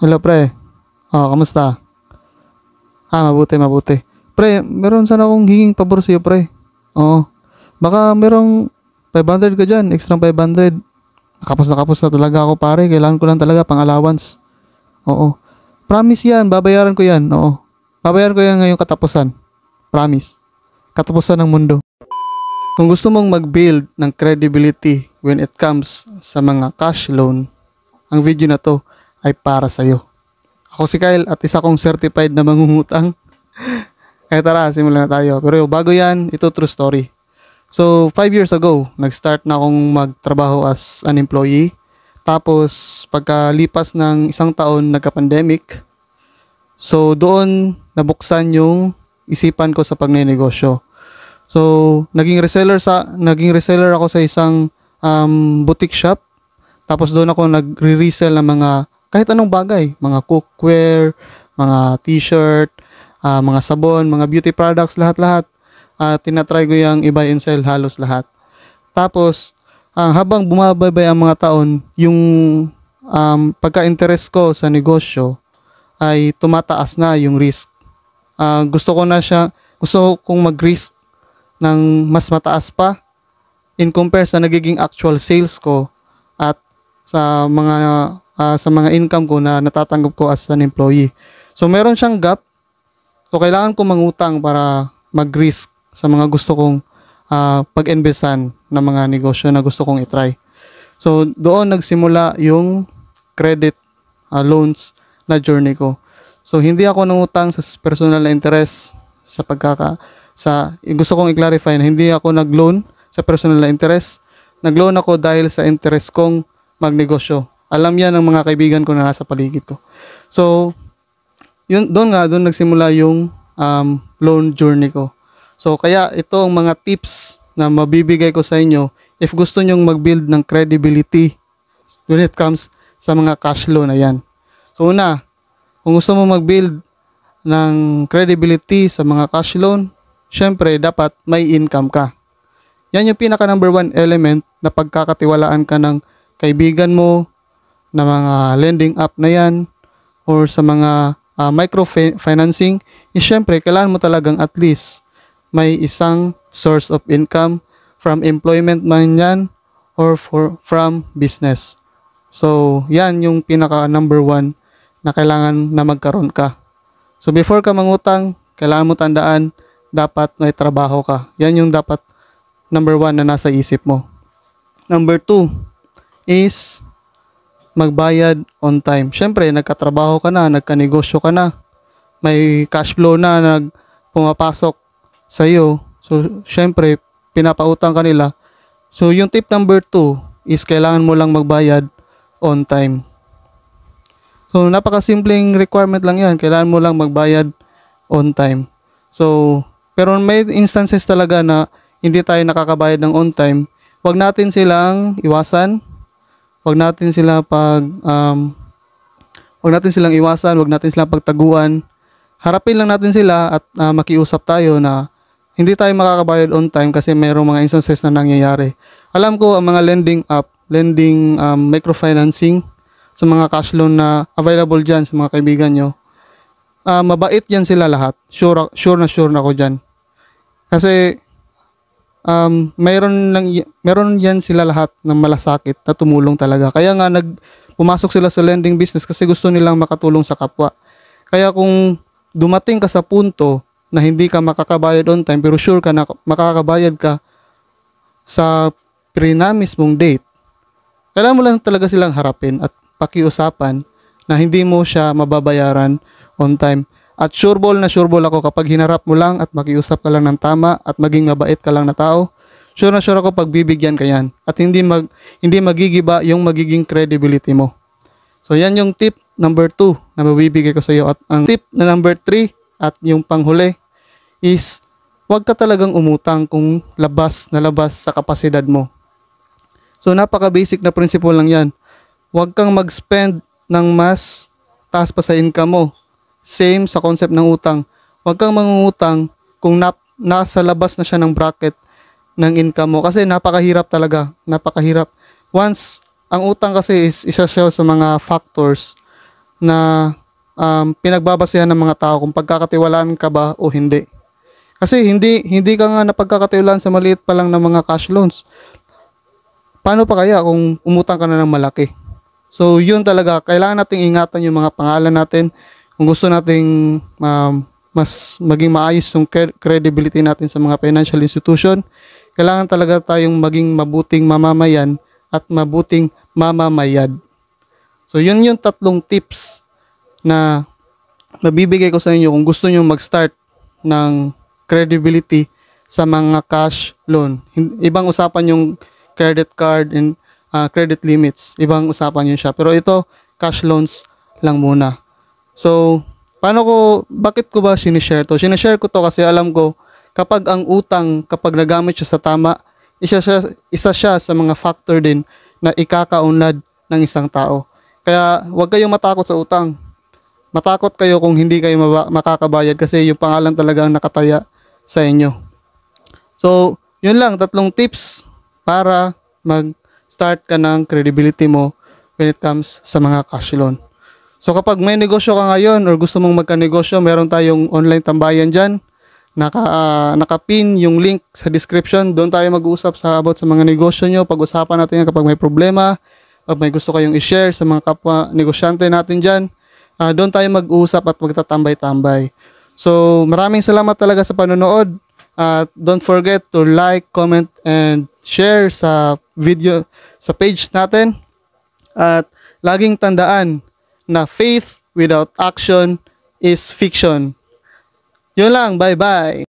Hello, pre. Oh, kamusta? Mabuti, mabuti. Pre, meron sana akong hinging pabor sa'yo, pre. Oo. Baka merong 500 ka dyan, extra 500. Nakapos na talaga ako, pare. Kailangan ko lang talaga pang allowance. Oo. Promise yan, babayaran ko yan. Oo. Babayaran ko yan ngayong katapusan. Promise. Katapusan ng mundo. Kung gusto mong mag-build ng credibility when it comes sa mga cash loan, ang video na to ay para sa'yo. Ako si Kyle at isa kong certified na mangungutang. Kaya tara, simulan na tayo. Pero bago yan, ito true story. So, 5 years ago, nag-start na akong magtrabaho as an employee. Tapos, pagkalipas ng isang taon, nagka-pandemic. So, doon nabuksan yung isipan ko sa pagnenegosyo. So, naging reseller ako sa isang boutique shop. Tapos doon ako nagre-resell ng mga kahit anong bagay, mga cookware, mga t-shirt, mga sabon, mga beauty products, lahat-lahat. Tinatry ko yung i-buy and sell halos lahat. Tapos, habang bumababay ang mga taon, yung pagka-interest ko sa negosyo ay tumataas na yung risk. Gusto kong mag-risk ng mas mataas pa in compare sa nagiging actual sales ko at sa mga income ko na natatanggap ko as an employee. So meron siyang gap. So kailangan ko mangutang para mag-risk sa mga gusto kong pag-investan ng mga negosyo na gusto kong i-try. So doon nagsimula yung credit loans na journey ko. So hindi ako nangutang sa personal na interest gusto kong i-clarify na hindi ako nag-loan sa personal na interest. Nag-loan ako dahil sa interest kong magnegosyo. Alam yan ng mga kaibigan ko na nasa paligid ko. So, doon nagsimula yung loan journey ko. So, kaya ito ang mga tips na mabibigay ko sa inyo if gusto nyong mag-build ng credibility when it comes sa mga cash loan na yan. So, una, kung gusto mo mag-build ng credibility sa mga cash loan, syempre, dapat may income ka. Yan yung pinaka number 1 element na pagkakatiwalaan ka ng kaibigan mo, na mga lending app na yan, or sa mga microfinancing, syempre, kailangan mo talagang at least may isang source of income from employment man yan, or from business. So, yan yung pinaka number 1 na kailangan na magkaroon ka. So, before ka mangutang, kailangan mo tandaan, dapat may trabaho ka. Yan yung dapat number 1 na nasa isip mo. Number 2 is magbayad on time. Syempre, nagkatrabaho ka na, nagkanegosyo ka na, may cash flow na pumapasok sa iyo. So, syempre, pinapautang ka nila. So, yung tip number 2 is kailangan mo lang magbayad on time. So, napakasimpleng requirement lang yan. Kailangan mo lang magbayad on time. So, pero may instances talaga na hindi tayo nakakabayad ng on time. Huwag natin silang iwasan. Huwag natin silang pagtaguan. Harapin lang natin sila at makiusap tayo na hindi tayo makakabayad on time kasi mayroong mga instances na nangyayari. Alam ko ang mga lending microfinancing sa mga cash loan na available dyan sa mga kaibigan nyo. Mabait yan sila lahat. Sure na ako dyan. Kasi meron yan sila lahat ng malasakit na tumulong talaga. Kaya nga pumasok sila sa lending business kasi gusto nilang makatulong sa kapwa. Kaya kung dumating ka sa punto na hindi ka makakabayad on time pero sure ka na makakabayad ka sa pre-namis mong date, kailangan mo lang talaga silang harapin at pakiusapan na hindi mo siya mababayaran on time. At sure ball ako kapag hinarap mo lang at makiusap ka lang ng tama at maging mabait ka lang na tao, sure ako pagbibigyan ka yan. At hindi magigiba yung magiging credibility mo. So yan yung tip number 2 na mabibigay ko sa iyo. At ang tip na number 3 at yung panghuli is huwag ka talagang umutang kung labas sa kapasidad mo. So napaka-basic na principle lang yan. Huwag kang mag-spend ng mas taas pa sa income mo. Same sa concept ng utang. Huwag kang mangungutang kung nasa labas na siya ng bracket ng income mo. Kasi napakahirap talaga. Napakahirap. Once, ang utang kasi is isa siya sa mga factors na pinagbabasehan ng mga tao kung pagkakatiwalaan ka ba o hindi. Kasi hindi ka nga napagkakatiwalaan sa maliit pa lang ng mga cash loans. Paano pa kaya kung umutang ka na ng malaki? So, yun talaga. Kailangan nating ingatan yung mga pangalan natin. Kung gusto nating mas maging maayos yung credibility natin sa mga financial institution, kailangan talaga tayong maging mabuting mamamayan at mabuting mamamayad. So, yun yung 3 tips na mabibigay ko sa inyo kung gusto nyo mag-start ng credibility sa mga cash loan. Ibang usapan yung credit card and credit limits. Ibang usapan yun siya. Pero ito, cash loans lang muna. So, bakit ko ba sinishare to? Sinishare ko to kasi alam ko, kapag ang utang, kapag nagamit siya sa tama, isa siya sa mga factor din na ikakaunlad ng isang tao. Kaya, huwag kayong matakot sa utang. Matakot kayo kung hindi kayo makakabayad kasi yung pangalan talaga ang nakataya sa inyo. So, yun lang, 3 tips para mag-start ka ng credibility mo when it comes sa mga cash loan. So kapag may negosyo ka ngayon or gusto mong magka-negosyo, meron tayong online tambayan dyan. Naka-pin yung link sa description. Doon tayo mag-uusap about sa mga negosyo nyo. Pag-usapan natin yan kapag may problema, pag may gusto kayong i-share sa mga kapwa negosyante natin dyan. Doon tayo mag-uusap at magtatambay-tambay. So maraming salamat talaga sa panonood. Don't forget to like, comment, and share sa video, sa page natin. At laging tandaan na faith without action is fiction. Yun lang, bye-bye!